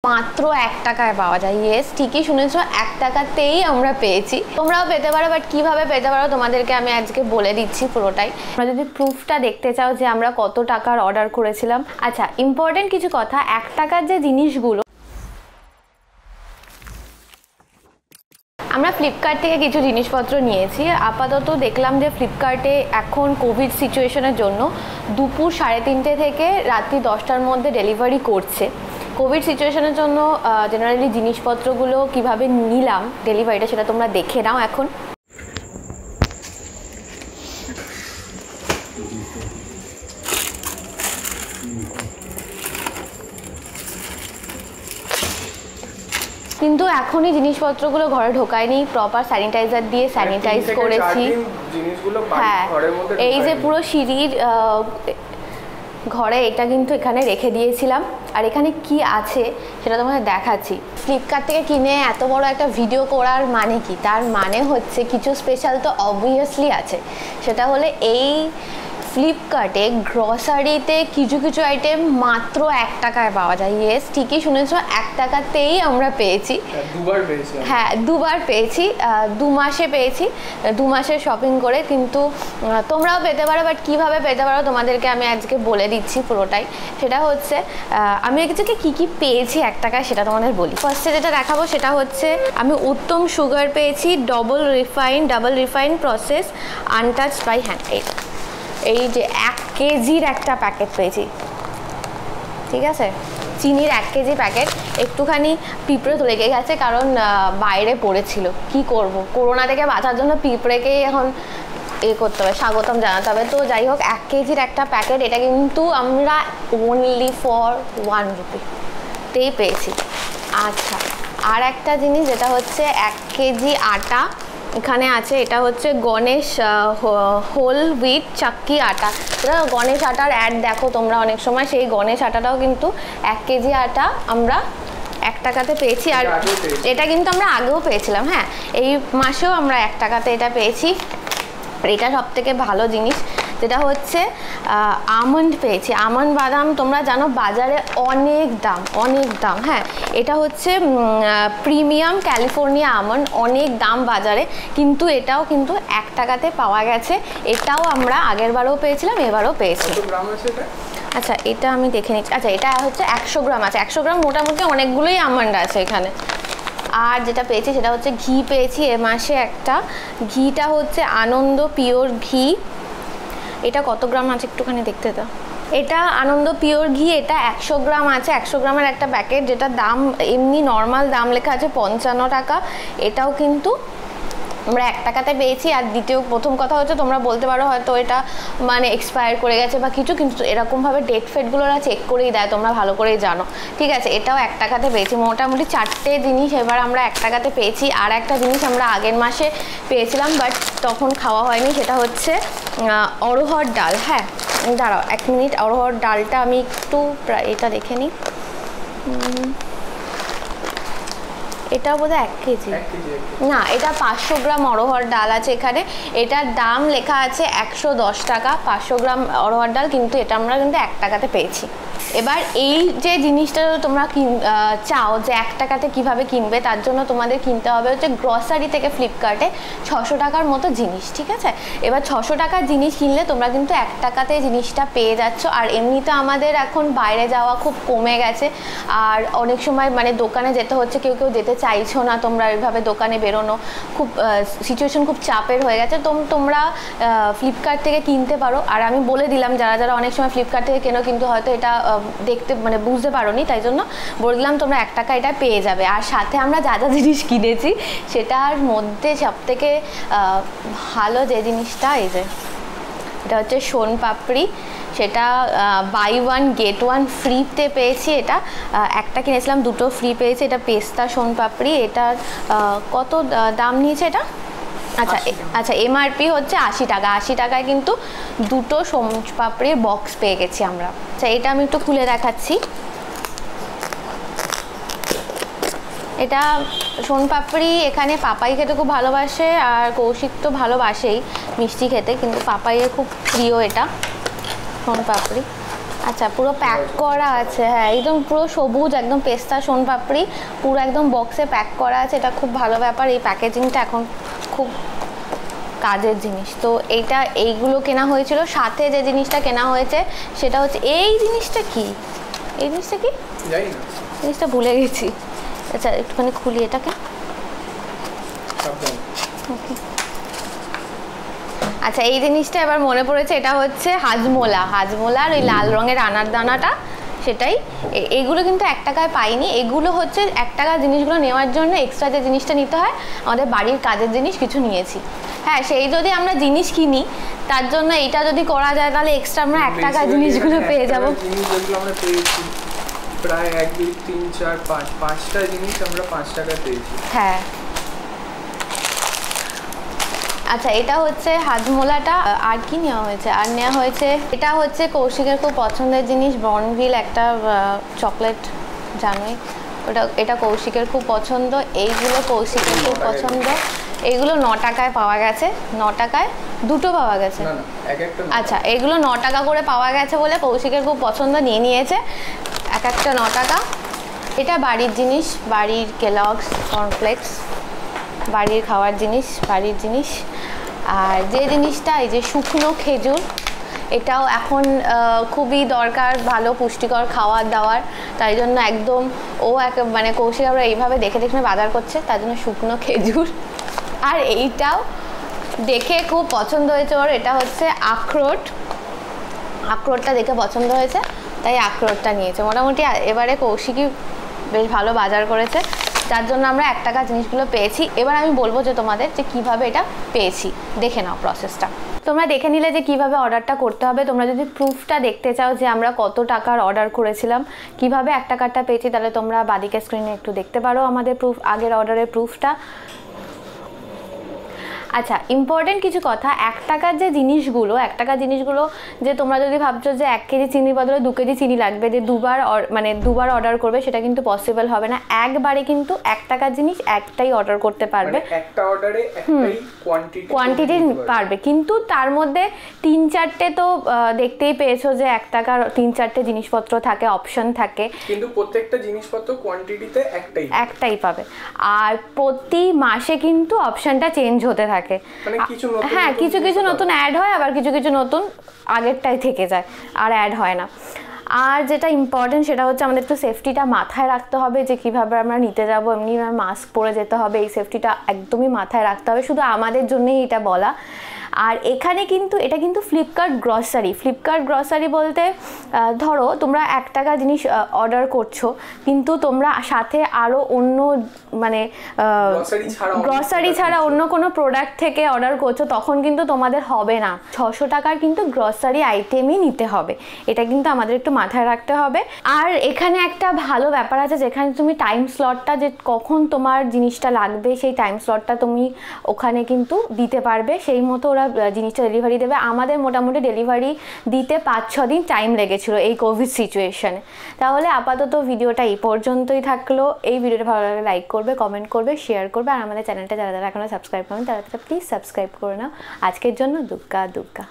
মাত্র 1 টাকায় পাওয়া যায়। ইয়েস, ঠিকই শুনেছো, 1 টাকাতেই আমরা পেয়েছি। তোমরাও পেতে পারো, বাট কিভাবে পেতে পারো তোমাদেরকে আমি আজকে বলে দিচ্ছি পুরোটাই। তোমরা যদি প্রুফটা দেখতে চাও যে আমরা কত টাকার অর্ডার করেছিলাম। আচ্ছা, ইম্পর্টেন্ট কিছু কথা, 1 টাকার যে জিনিসগুলো আমরা ফ্লিপকার্ট থেকে কিছু জিনিসপত্র নিয়েছি। আপাতত দেখলাম যে ফ্লিপকার্টে এখন কোভিড সিচুয়েশনের জন্য দুপুর 3:30 থেকে রাত্রি 10টার মধ্যে ডেলিভারি করছে। কোভিড সিচুয়েশনের জন্য জেনারেলি জিনিসপত্রগুলো কিভাবে নিলাম ডেলিভারিটা সেটা তোমরা দেখে নাও এখন। কিন্তু এখনই জিনিসপত্রগুলো ঘরে ঢোকায়নি, প্রপার স্যানিটাইজার দিয়ে স্যানিটাইজ করেছি। হ্যাঁ, এই যে পুরো সিঁড়ির ঘরে এটা কিন্তু এখানে রেখে দিয়েছিলাম। আর এখানে কি আছে সেটা তোমাদের দেখাচ্ছি। ফ্লিপকার্ট থেকে কিনে এত বড় একটা ভিডিও করার মানে কি? তার মানে হচ্ছে কিছু স্পেশাল তো অবভিয়াসলি আছে। সেটা হলে এই ফ্লিপকার্টে গ্রসারিতে কিছু কিছু আইটেম মাত্র 1 টাকায় পাওয়া যায়। ইয়েস, ঠিকই শুনেছো, 1 টাকাতেই আমরা পেয়েছি। হ্যাঁ, দুবার পেয়েছি, 2 মাসে পেয়েছি, 2 মাসের শপিং করে। কিন্তু তোমরাও পেতে পারো, বাট কিভাবে পেতে পারো তোমাদেরকে আমি আজকে বলে দিচ্ছি পুরোটাই। সেটা হচ্ছে আমি আজকে কী কী পেয়েছি 1 টাকায় সেটা তোমাদের বলি। ফার্স্টে যেটা দেখাবো সেটা হচ্ছে আমি উত্তম সুগার পেয়েছি, double refine process untouched by hand. এই যে 1 কেজির একটা প্যাকেট পেয়েছি, ঠিক আছে, চিনির 1 কেজি প্যাকেট। একটুখানি পিঁপড়ে লেগে গেছে কারণ বাইরে পড়েছিল। কি করব, করোনা থেকে বাঁচার জন্য পিঁপড়েকেই এখন করতে হবে, স্বাগতম জানাতে হবে। তো যাই হোক, 1 কেজির একটা প্যাকেট, এটা কিন্তু আমরা অনলি ফর 1 রুপিতেই পেয়েছি। আচ্ছা, আর একটা জিনিস যেটা হচ্ছে 1 কেজি আটা এখানে আছে। এটা হচ্ছে গণেশ হোল হুইট চাক্কি আটা। এটা গণেশ আটার অ্যাড দেখো তোমরা অনেক সময়, সেই গণেশ আটাটাও কিন্তু 1 কেজি আটা আমরা 1 টাকাতে পেয়েছি। আর এটা কিন্তু আমরা আগেও পেয়েছিলাম। হ্যাঁ, এই মাসেও আমরা 1 টাকাতে এটা পেয়েছি। আর এটা সবথেকে ভালো জিনিস যেটা হচ্ছে আমন্ড পেয়েছি। আমন্ড বাদাম তোমরা জানো বাজারে অনেক দাম। হ্যাঁ, এটা হচ্ছে প্রিমিয়াম ক্যালিফোর্নিয়া আমন্ড, অনেক দাম বাজারে, কিন্তু এটাও কিন্তু 1 টাকাতে পাওয়া গেছে। এটাও আমরা আগের বারেও পেয়েছিলাম, এবারও পেয়েছি। আচ্ছা, এটা আমি দেখে নিচ্ছি। আচ্ছা, এটা হচ্ছে 100 গ্রাম আছে। 100 গ্রাম মোটামুটি অনেকগুলোই আমন্ড আছে এখানে। আর যেটা পেয়েছি সেটা হচ্ছে ঘি পেয়েছি এ মাসে একটা। ঘিটা হচ্ছে আনন্দ পিওর ঘি। এটা কত গ্রাম আছে একটুখানি দেখতে দাও। এটা আনন্দ পিওর ঘি, এটা 100 গ্রাম আছে। 100 গ্রামের একটা প্যাকেট, যেটা দাম এমনি নর্মাল দাম লেখা আছে 55 টাকা। এটাও কিন্তু আমরা 1 টাকাতে পেয়েছি। আর প্রথম কথা হচ্ছে তোমরা বলতে পারো হয়তো এটা মানে এক্সপায়ার করে গেছে বা কিছু, কিন্তু এরকমভাবে ডেট ফেটগুলো ওরা চেক করেই দেয়, তোমরা ভালো করেই জানো, ঠিক আছে। এটাও 1 টাকাতে পেয়েছি। মোটামুটি 4টে জিনিস এবার আমরা 1 টাকাতে পেয়েছি। আর একটা জিনিস আমরা আগের মাসে পেয়েছিলাম বাট তখন খাওয়া হয়নি, সেটা হচ্ছে অড়হর ডাল। হ্যাঁ, দাঁড়াও 1 মিনিট, অড়হর ডালটা আমি একটু এটা দেখে নিই। এটা বোধহয় 1 কেজি না, এটা 500 গ্রাম অড়হর ডাল আছে এখানে। এটার দাম লেখা আছে 110 টাকা 500 গ্রাম অড়হর ডাল, কিন্তু এটা আমরা কিন্তু 1 টাকাতে পেয়েছি। এবার এই যে জিনিসটা তোমরা চাও যে 1 টাকাতে কিভাবে কিনবে, তার জন্য তোমাদের কিনতে হবে হচ্ছে গ্রসারি থেকে ফ্লিপকার্টে 600 টাকার মতো জিনিস, ঠিক আছে। এবার 600 টাকার জিনিস কিনলে তোমরা কিন্তু 1 টাকাতে জিনিসটা পেয়ে যাচ্ছ। আর এমনিতে আমাদের এখন বাইরে যাওয়া খুব কমে গেছে, আর অনেক সময় মানে দোকানে যেতে হচ্ছে, কেউ যেতে চাইছো না তোমরা এইভাবে দোকানে বেরোনো, খুব সিচুয়েশন খুব চাপের হয়ে গেছে। তোমরা ফ্লিপকার্ট থেকে কিনতে পারো। আর আমি বলে দিলাম যারা অনেক সময় ফ্লিপকার্ট থেকে কেনো কিন্তু হয়তো এটা দেখতে মানে বুঝতে পারোনি, তাই জন্য বললাম তোমরা 1 টাকা এটা পেয়ে যাবে। আর সাথে আমরা যা জিনিস কিনেছি সেটার মধ্যে সবথেকে ভালো যে জিনিসটা, এই যে এটা হচ্ছে সোন পাপড়ি। সেটা বাই 1 গেট 1 ফ্রিতে পেয়েছি। এটা একটা কিনেছিলাম, 2টো ফ্রি পেয়েছি। এটা পেস্তা সোন পাপড়ি। এটার কত দাম নিয়েছে এটা? আচ্ছা, এমআরপি হচ্ছে 80 টাকা। 80 টাকায় কিন্তু 2টো সোন পাপড়ির বক্স পেয়ে গেছি আমরা। আচ্ছা, এটা আমি একটু খুলে দেখাচ্ছি। এটা সোন পাপড়ি, এখানে পাপাই খেতে খুব ভালোবাসে আর কৌশিক তো ভালোবাসেই মিষ্টি খেতে, কিন্তু পাপাইয়ের খুব প্রিয় এটা সোন পাপড়ি। আচ্ছা পুরো প্যাক করা আছে, হ্যাঁ একদম পুরো সবুজ, একদম পেস্তা সোনপাপড়ি পুরো একদম বক্সে প্যাক করা আছে। এটা খুব ভালো ব্যাপার, এই প্যাকেজিংটা এখন খুব কাজের জিনিস। তো এইগুলো কেনা হয়েছিল। সাথে যে জিনিসটা কেনা হয়েছে সেটা হচ্ছে এই জিনিসটা কি, এই জিনিসটা কি জানি না, জিনিসটা ভুলে গেছি। আচ্ছা একটুখানি খুলি এটাকে। ওকে আচ্ছা এই জিনিসটা এবার মনে পড়েছে, এটা হচ্ছে হাজমোলার ওই লাল রঙের আনার দানাটা, সেটাই। এগুলো কিন্তু 1 টাকায় পাইনি, এগুলো হচ্ছে 1 টাকা জিনিসগুলো নেওয়ার জন্য এক্সট্রা যে জিনিসটা নিতে হয় আমাদের বাড়ির কাজের জিনিস কিছু নিয়েছি। হ্যাঁ সেই যদি আমরা জিনিস কিনি তার জন্য এইটা যদি করা যায় তাহলে এক্সট্রা আমরা 1 টাকা জিনিসগুলো পেয়ে যাবো। প্রায় 1 2 3 4 5টা জিনিস আমরা 5 টাকায় পেয়েছি। হ্যাঁ আচ্ছা এটা হচ্ছে হাজমোলাটা। আর কি নেওয়া হয়েছে, আর নেওয়া হয়েছে এটা হচ্ছে কৌশিকের খুব পছন্দের জিনিস, বর্নভিল একটা চকলেট জানোই, এটা কৌশিকের খুব পছন্দ। এইগুলো কৌশিকের খুব পছন্দ। এইগুলো 9 টাকায় পাওয়া গেছে, 9 টাকায় দুটো পাওয়া গেছে। আচ্ছা এগুলো 9 টাকা করে পাওয়া গেছে বলে কৌশিকের খুব পছন্দ, নিয়ে নিয়েছে এক একটা 9 টাকা। এটা বাড়ির জিনিস, বাড়ির কেলগস কর্নফ্লেক্স, বাড়ির খাওয়ার জিনিস, বাড়ির জিনিস। আর যে জিনিসটা এই যে শুকনো খেজুর, এটাও এখন খুবই দরকার, ভালো পুষ্টিকর খাওয়ার দাওয়ার, তাই জন্য একদম মানে কৌশিক আমরা এইভাবে দেখে দেখে বাজার করছে, তার জন্য শুকনো খেজুর। আর এইটাও দেখে খুব পছন্দ হয়েছে ওর, এটা হচ্ছে আখরোটটা দেখে পছন্দ হয়েছে তাই আখরোটটা নিয়েছে। মোটামুটি এবারে কৌশিকই বেশ ভালো বাজার করেছে, যার জন্য আমরা 1 টাকা জিনিসগুলো পেয়েছি। এবার আমি বলবো যে তোমাদের যে কিভাবে এটা পেয়েছি, দেখে নাও প্রসেসটা। তোমরা দেখে নিলে যে কিভাবে অর্ডারটা করতে হবে। তোমরা যদি প্রুফটা দেখতে চাও যে আমরা কত টাকার অর্ডার করেছিলাম, কিভাবে 1 টাকাটা পেয়েছি, তাহলে তোমরা বাদিকে স্ক্রিনে একটু দেখতে পারো আমাদের আগের অর্ডারের প্রুফটা। আচ্ছা ইম্পর্টেন্ট কিছু কথা, 1 টাকার যে জিনিসগুলো, 1 টাকার জিনিসগুলো যে তোমরা যদি ভাবছো যে 1 কেজি চিনির বদলে 2 কেজি চিনি লাগবে, যে দুবার অর্ডার করবে, সেটা কিন্তু পসিবল হবে না। একবারে কিন্তু 1 টাকার জিনিস একটাই অর্ডার করতে পারবে, একটা অর্ডারে একটাই কোয়ান্টিটি পারবে। কিন্তু তার মধ্যে 3-4টে তো দেখতেই পেয়েছো যে 1 টাকার 3-4টে জিনিসপত্র থাকে, অপশন থাকে, কিন্তু প্রত্যেকটা জিনিসপত্র কোয়ান্টিটিতে একটাই পাবে। আর প্রতি মাসে কিন্তু অপশনটা চেঞ্জ হতে থাকে, হ্যাঁ কিছু কিছু নতুন অ্যাড হয়, আবার কিছু কিছু নতুন আগেরটাই থেকে যায় আর অ্যাড হয় না। আর যেটা ইম্পর্টেন্ট সেটা হচ্ছে আমাদের একটু সেফটিটা মাথায় রাখতে হবে, যে কিভাবে আমরা নিতে যাব। এমনি মাস্ক পরে যেতে হবে, এই সেফটিটা একদমই মাথায় রাখতে হবে, শুধু আমাদের জন্যই এটা বলা। আর এখানে কিন্তু এটা কিন্তু ফ্লিপকার্ট গ্রসারি বলতে ধরো তোমরা 1 টাকা জিনিস অর্ডার করছো, কিন্তু তোমরা সাথে আরও অন্য মানে গ্রসারি ছাড়া অন্য কোনো প্রোডাক্ট থেকে অর্ডার করছো, তখন কিন্তু তোমাদের হবে না। 600 টাকার কিন্তু গ্রসারি আইটেমই নিতে হবে, এটা কিন্তু আমাদের একটু মাথায় রাখতে হবে। আর এখানে একটা ভালো ব্যাপার আছে, যেখানে তুমি টাইম স্লটটা যে কখন তোমার জিনিসটা লাগবে সেই টাইম স্লটটা তুমি ওখানে কিন্তু দিতে পারবে, সেই মতো ওরা জিনিসটা ডেলিভারি দেবে। আমাদের মোটামুটি ডেলিভারি দিতে 5-6 দিন টাইম লেগেছিল এই কোভিড সিচুয়েশনে। তাহলে আপাতত ভিডিওটা এই পর্যন্তই থাকলো। এই ভিডিওটা ভালো লাগলে লাইক করবে, কমেন্ট করবে, শেয়ার করবে, আর আমাদের চ্যানেলটা যারা যারা এখনো সাবস্ক্রাইব করেন তারা প্লিজ সাবস্ক্রাইব করে নাও। আজকের জন্য দুগ্গা।